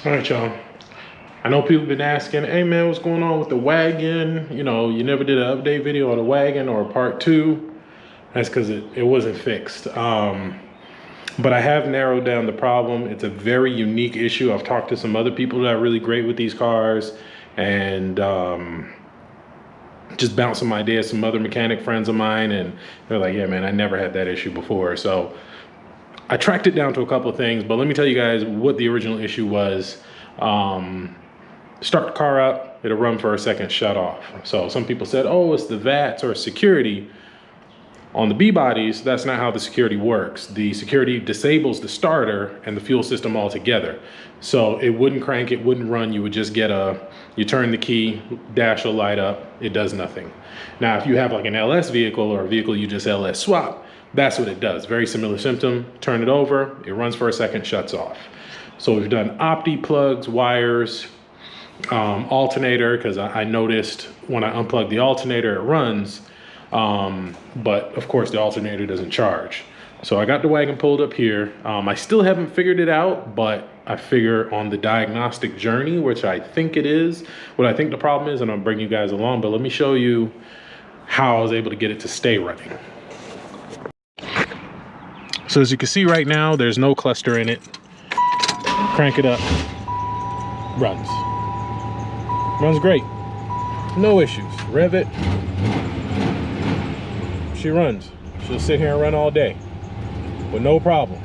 All right, y'all. I know people have been asking, hey man, what's going on with the wagon? You know, you never did an update video on the wagon or part 2. That's because it wasn't fixed. But I have narrowed down the problem. It's a very unique issue. I've talked to some other people that are really great with these cars, and just bounced some ideas, some other mechanic friends of mine, and they're like, yeah man, I never had that issue before. So I tracked it down to a couple of things, but let me tell you guys what the original issue was. Start the car up, it'll run for a second, shut off. So some people said, oh, it's the VATs or security. On the B-bodies, that's not how the security works. The security disables the starter and the fuel system altogether. So it wouldn't crank, it wouldn't run. You would just get you turn the key, dash will light up, it does nothing. Now, if you have like an LS vehicle or a vehicle you just LS swap, that's what it does. Very similar symptom, turn it over, it runs for a second, shuts off. So we've done opti plugs, wires, alternator, because I noticed when I unplug the alternator, it runs. But of course the alternator doesn't charge. So I got the wagon pulled up here. I still haven't figured it out, but I figure on the diagnostic journey, which I think it is, what I think the problem is, and I'll bring you guys along, but let me show you how I was able to get it to stay running. So as you can see right now, there's no cluster in it. Crank it up, runs great, no issues. Rev it, she runs. She'll sit here and run all day with no problem.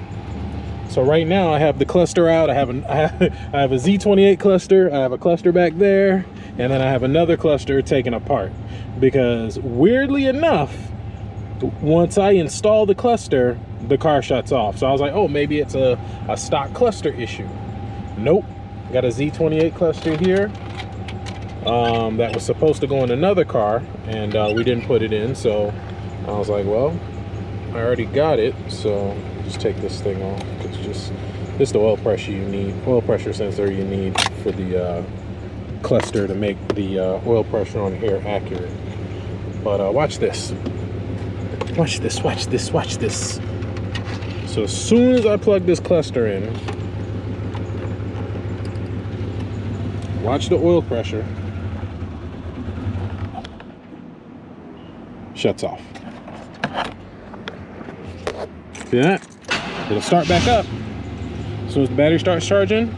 So right now I have the cluster out. I have a Z28 cluster. I have a cluster back there, and then I have another cluster taken apart, because weirdly enough, once I install the cluster, the car shuts off. So I was like, oh, maybe it's a stock cluster issue. Nope. Got a Z28 cluster here that was supposed to go in another car, and we didn't put it in. So I was like, well, I already got it, so just take this thing off. It's just the oil pressure you need, oil pressure sensor you need for the cluster to make the oil pressure on here accurate. But watch this. Watch this, watch this, watch this. So as soon as I plug this cluster in, watch the oil pressure, shuts off. See that? It'll start back up. As soon as the battery starts charging,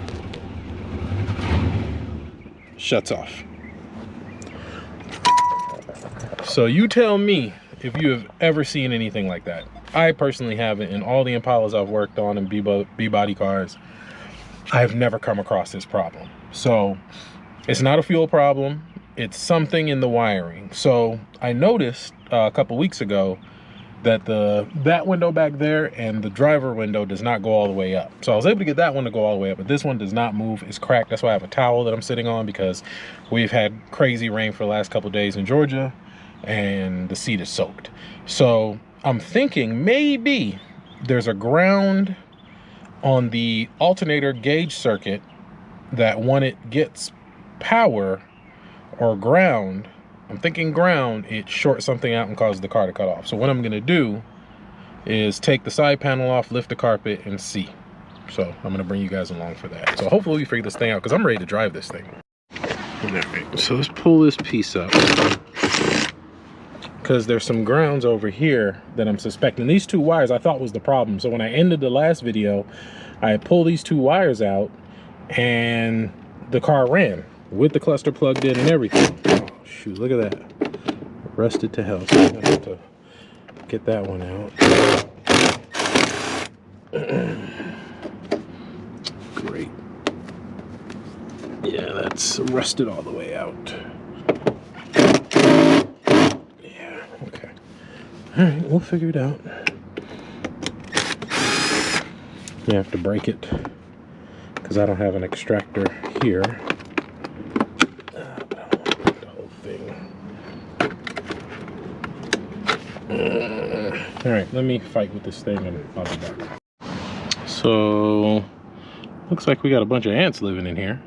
shuts off. So you tell me if you have ever seen anything like that. I personally haven't. In all the Impalas I've worked on in B-body cars, I've never come across this problem. So it's not a fuel problem. It's something in the wiring. So I noticed a couple weeks ago that that window back there and the driver window does not go all the way up. So I was able to get that one to go all the way up, but this one does not move. It's cracked. That's why I have a towel that I'm sitting on, because we've had crazy rain for the last couple of days in Georgia, and the seat is soaked. So I'm thinking maybe there's a ground on the alternator gauge circuit that when it gets power or ground, I'm thinking ground, it shorts something out and causes the car to cut off. So what I'm gonna do is take the side panel off, lift the carpet, and see. So I'm gonna bring you guys along for that. So hopefully we figure this thing out, because I'm ready to drive this thing. All right, so let's pull this piece up, because there's some grounds over here that I'm suspecting. These two wires I thought was the problem. So when I ended the last video, I pulled these two wires out and the car ran with the cluster plugged in and everything. Oh shoot, look at that. Rusted to hell. So I'm gonna have to get that one out. Great. Yeah, that's rusted all the way out. Okay. All right, we'll figure it out. You have to break it because I don't have an extractor here. But I don't want to break the whole thing. All right, let me fight with this thing and I'll be back. So, looks like we got a bunch of ants living in here.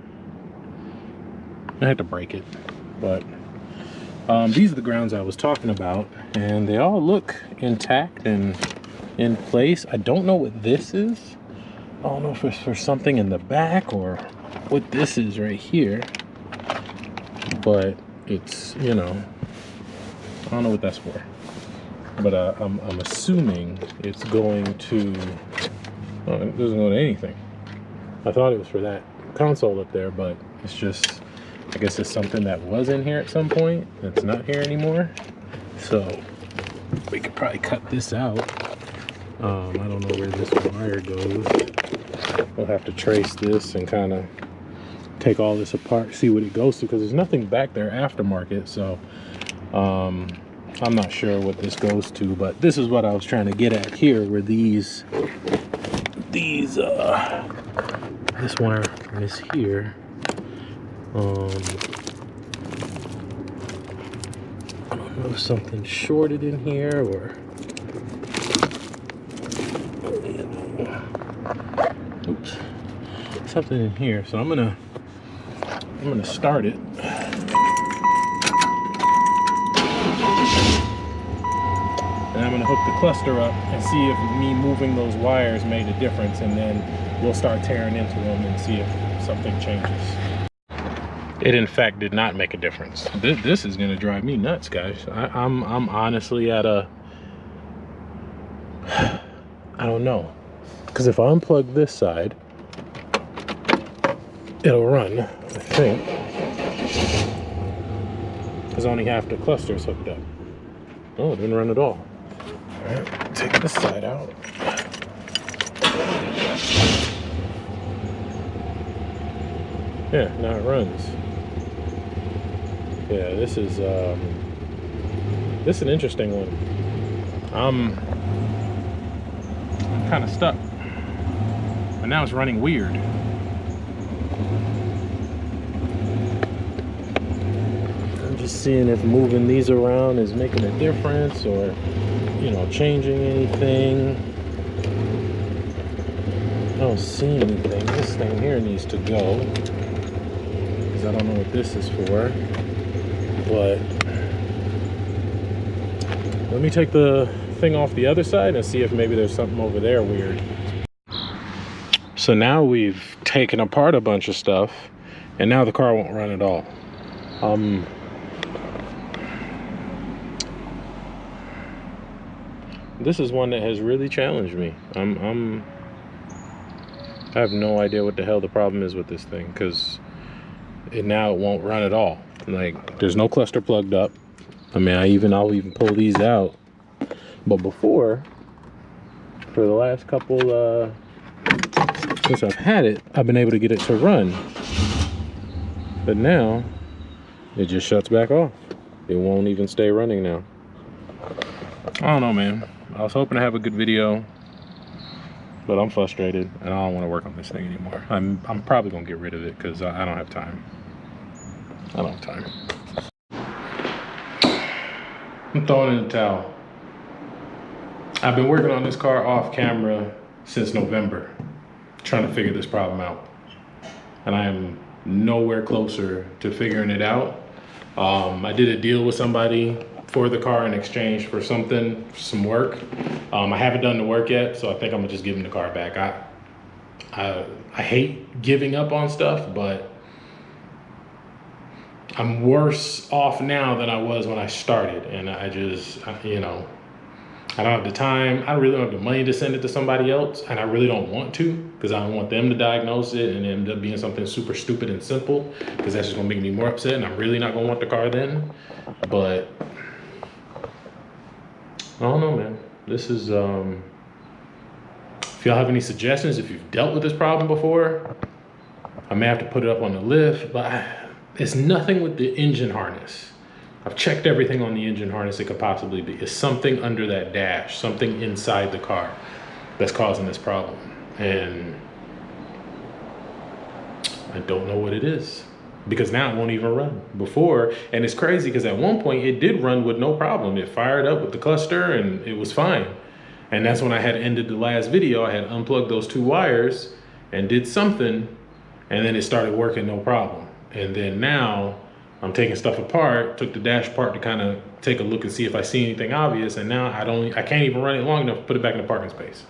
I had to break it, but these are the grounds I was talking about, and they all look intact and in place. I don't know what this is. I don't know if it's for something in the back or what this is right here, but it's, you know, I don't know what that's for. But I'm assuming it's going to, oh, it doesn't go to anything. I thought it was for that console up there, but it's just, I guess it's something that was in here at some point that's not here anymore. So we could probably cut this out. I don't know where this wire goes. We'll have to trace this and kind of take all this apart, see what it goes to, because there's nothing back there aftermarket. So I'm not sure what this goes to, but this is what I was trying to get at here, where this wire is here. I don't know if something's shorted in here or, oops, something in here. So I'm gonna start it. And I'm gonna hook the cluster up and see if me moving those wires made a difference, and then we'll start tearing into them and see if something changes. It in fact did not make a difference. This is gonna drive me nuts, guys. I'm honestly at a, I don't know. Because if I unplug this side, it'll run, I think. Because only half the cluster is hooked up. Oh, it didn't run at all. All right, take this side out. Yeah, now it runs. Yeah, this is an interesting one. I'm kind of stuck, but now it's running weird. I'm just seeing if moving these around is making a difference, or, you know, changing anything. I don't see anything. This thing here needs to go, because I don't know what this is for. But let me take the thing off the other side and see if maybe there's something over there weird. So now we've taken apart a bunch of stuff, and now the car won't run at all. This is one that has really challenged me. I have no idea what the hell the problem is with this thing, because now it won't run at all. Like, there's no cluster plugged up. I mean, I'll even pull these out. But before, for the last couple, since I've had it, I've been able to get it to run. But now, it just shuts back off. It won't even stay running now. I don't know, man. I was hoping to have a good video, but I'm frustrated and I don't want to work on this thing anymore. I'm probably gonna get rid of it because I don't have time. I don't have time. I'm throwing in the towel. I've been working on this car off camera since November, trying to figure this problem out. And I am nowhere closer to figuring it out. I did a deal with somebody for the car in exchange for some work. I haven't done the work yet, so I think I'm gonna just give him the car back. I hate giving up on stuff, but I'm worse off now than I was when I started. And you know, I don't have the time. I really don't have the money to send it to somebody else, and I really don't want to, because I don't want them to diagnose it and end up being something super stupid and simple, because that's just gonna make me more upset, and I'm really not gonna want the car then. But I don't know, man. This is, if y'all have any suggestions, if you've dealt with this problem before, I may have to put it up on the lift, but it's nothing with the engine harness. I've checked everything on the engine harness it could possibly be. It's something under that dash, something inside the car that's causing this problem. And I don't know what it is, because now it won't even run. Before, and it's crazy because at one point it did run with no problem. It fired up with the cluster and it was fine. And that's when I had ended the last video. I had unplugged those two wires and did something, and then it started working no problem. And then now I'm taking stuff apart, took the dash apart to kind of take a look and see if I see anything obvious, and now I can't even run it long enough to put it back in the parking space.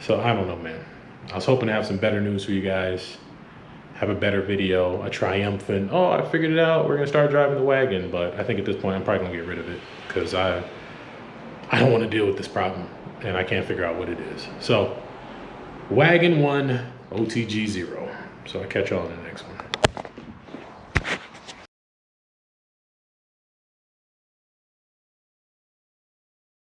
So I don't know, man. I was hoping to have some better news for you guys. have a better video, a triumphant, oh, I figured it out, we're gonna start driving the wagon. But I think at this point, I'm probably gonna get rid of it because I don't wanna deal with this problem and I can't figure out what it is. So, Wagon 1, OTG 0. So I'll catch y'all in the next one.